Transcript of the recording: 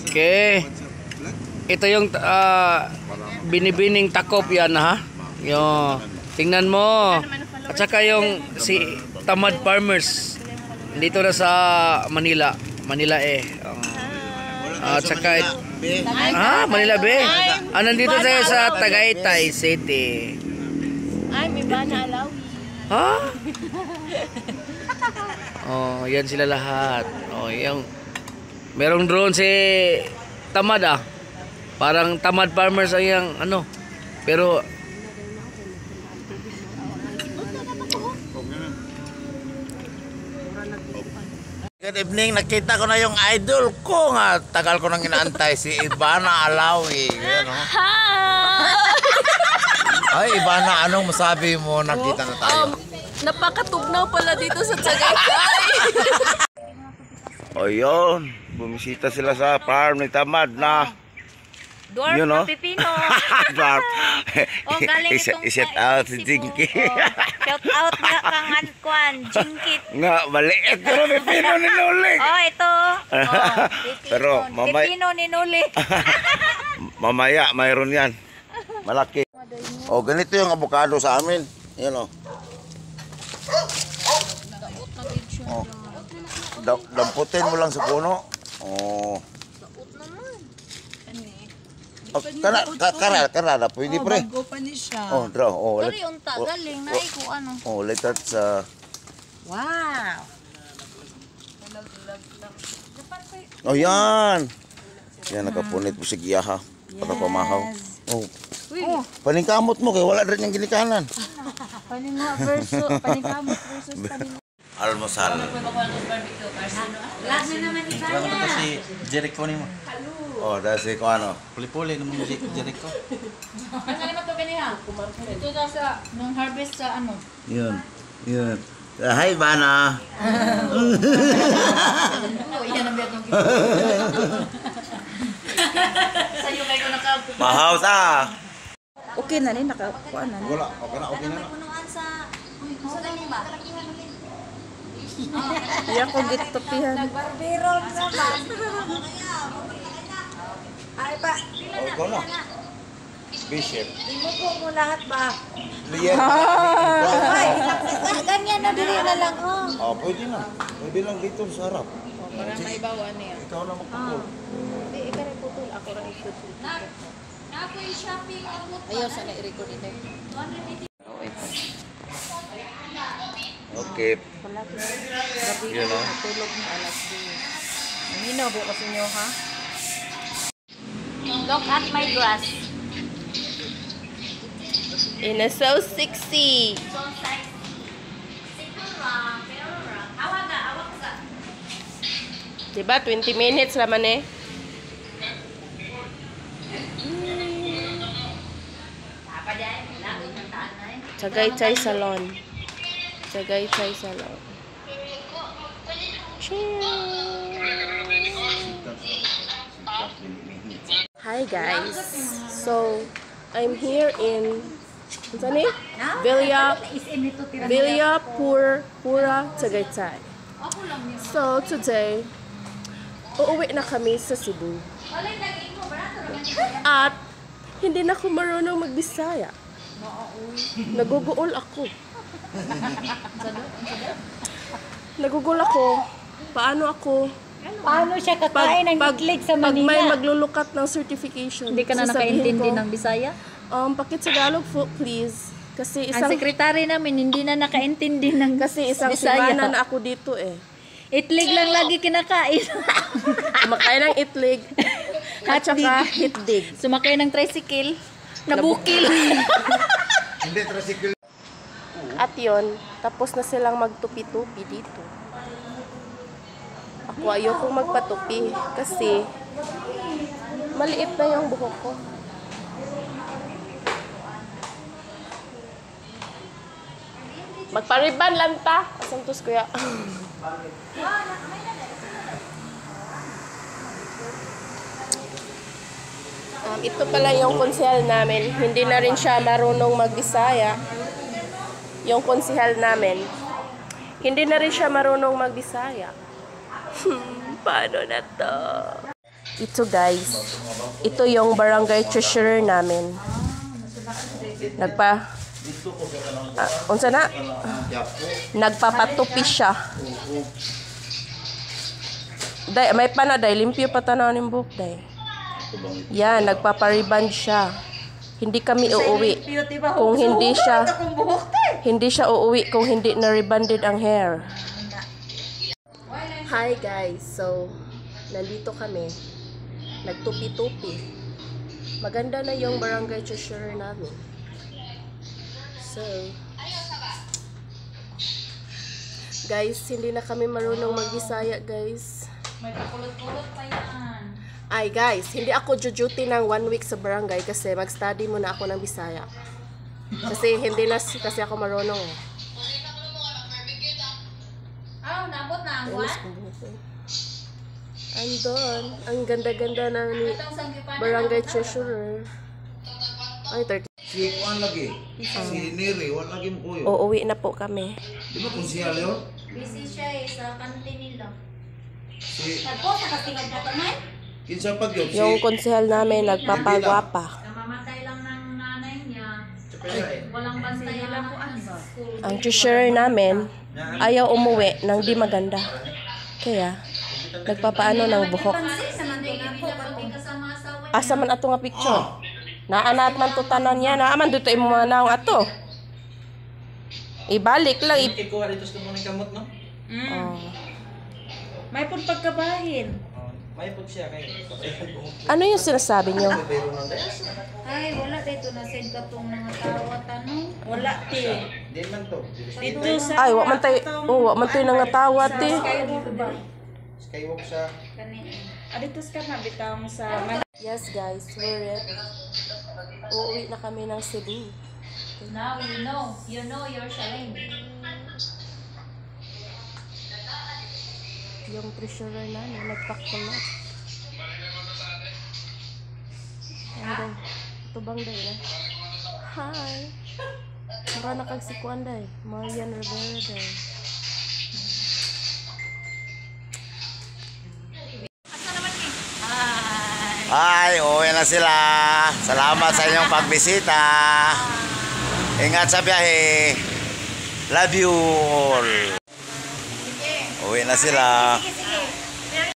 Okay. Ito yung binibining takop yan ha. Yo, tingnan mo. At saka yung si Tamad Farmers dito na sa Manila. Manila at saka Manila Bay. Nandito tayo sa Tagaytay City. Ay, may bana alawi. Ha? Oh, yan sila lahat. Oh, yung merong drone si Tamad Parang Tamad Farmers ay yung ano. Pero good evening, nakita ko na yung idol ko nga. Tagal ko nang inaantay si Ivana Alawi. Yan, no? Ay, Ivana, anong masabi mo? Nakita na tayo. Napakatugnaw pala dito sa Tagaytay. O yun, bumisita sila sa farm ni Tamad na Dwarf you know? na pipino. Dwarf. Galing itong Iset out si Jinky. Shout out nga kang Kwan, Jinkit. Nga, maliit pero pipino ni Nuli. Ito. Pero mamaya, Pipino ni Nuli. mamaya mayroon yan. Malaki. Ganito yung avocado sa amin. Yan damputin mo lang sa puno. Karada, pwede pre. Bago pa ni siya. Draw. Pero yung galing na ko ano. Later sa Wow. yan. Yan, nakapunit po si Giyaha. Para pamahaw. Paningkamot mo, kaya wala rin yung ginikanan. Paningkamot versus Almusal. Lasa naman iba Ano to si Jericho ni mo? Dahil ko ano. Puli-puli naman si Jericho. Ano naman ito kaniya? Ito sa nung harvest sa ano? Yun. Hi, Bana. Yan ang betong kita. Sa'yo kayo nakapunan. Mahaw ta. Okay na rin, nakapuan na rin. Wala, okay na. Punuan sa lima. Iya ko gitupihan. Nagbarbero naman. Ay pa. Ikaw na. Bishop. Imupo mo lahat ba? Liyan. Ay, ganyan na dili na lang. Pwede na. Pwede lang dito sa harap. Para maibawan niya. Ikaw na magputol. Hindi, ikaw rin putol. Ako rin putol. Napoy shopping. Ayaw, sana i-record ito. Okay. Yun o. Tulog mo alas 2. Minaw ba kasi nyo, ha? Look at my dress. It is so sexy. So sexy. Siguro, pero awag ka. Diba? 20 minutes naman eh. Tagaytay Salon. Tagaytay Salon. Hi guys. So, I'm here in Pura, Tagaytay. So, today, uuwi na kami sa Cebu. At, hindi na ako marunong magbisaya. Naguguol ako. Paano siya kakain ng itlig sa Manila? Pag may maglulukat ng certification. Hindi ka na nakaintindi ng Bisaya? Pakitagalog po, please. Kasi Ang sekretary namin hindi na nakaintindi ng isang Bisaya. semana na ako dito eh. Itlig lang lagi kinakain. Kumakain ng itlig. At saka hitdig. Sumakay ng tricycle. Nabukil. Hindi, tricycle. At yun, tapos na silang magtupi-tupi dito. Ako ayokong magpatupi kasi maliit na yung buhok ko. Magpariban lang ta. Asantos kuya. Ito pala yung konsehal namin. Hindi na rin siya marunong magbisaya. Yung konsehal namin. Hindi na rin siya marunong magbisaya. Paano na to? Ito guys, ito yung barangay treasurer namin. Unsa na? Nagpapatupi siya. Day, may pana day, limpyo pa tanaw ng buhok day. Yan, nagpapariband siya. Hindi kami uuwi kung hindi siya uuwi kung hindi na rebanded ang hair. Hi guys, so nandito kami. Nagtupi-tupi. Maganda na yung barangay treasurer namin. So, guys, hindi na kami marunong mag-Bisaya, guys. May pakulot-kulot pa yan. Ay, guys, hindi ako jujuti ng 1 week sa barangay kasi mag-study muna ako ng Bisaya. Kasi hindi na kasi ako marunong. Nabot na ang Andon, ang ganda-ganda ng barangay treasurer. Ay, 30. Si Juan lagi. Si Neri, wala lagi mo kuyo. Uuwi na po kami. Di ba kung siya yun? busy siya sa kantin nila. Si... Tapos, nakatingad pa tamay. Kinsa pag yun? Yung konsehal namin nagpapagwapa. Namamatay lang ng nanay niya. Walang bantayan lang po sa school. Ang treasurer namin ayaw umuwi ng di maganda. Kaya, nagpapaano ng buhok. Asa man ato nga picture? Naanat man to tanan niya. Naaman dito imo manaw ato. Ibalik lang. Ikuha dito sa mga kamot, no? Oh. May pun pagkabahin. May pag siya kayo. Ano yung sinasabi niyo? Ay, wala dito na send ka tong mga tawa tanong. Wala ti. Di man to. Dito sa Ay, wa man tay, wa man tay nangatawat eh. Skywalk sa... Aditos ka na bitang sa Yes guys, we're it. Uuwi na kami ng Cebu. Now you know you're Shalane. Yung treasurer namin, nagpakulat. Ano ito bang day na? Hi! Mura na kagsikuan day. Marian Rivera day. Ay, uwi na sila. Salamat sa inyong pagbisita. Ingat sa biyahe. Love you all. Uwi na sila.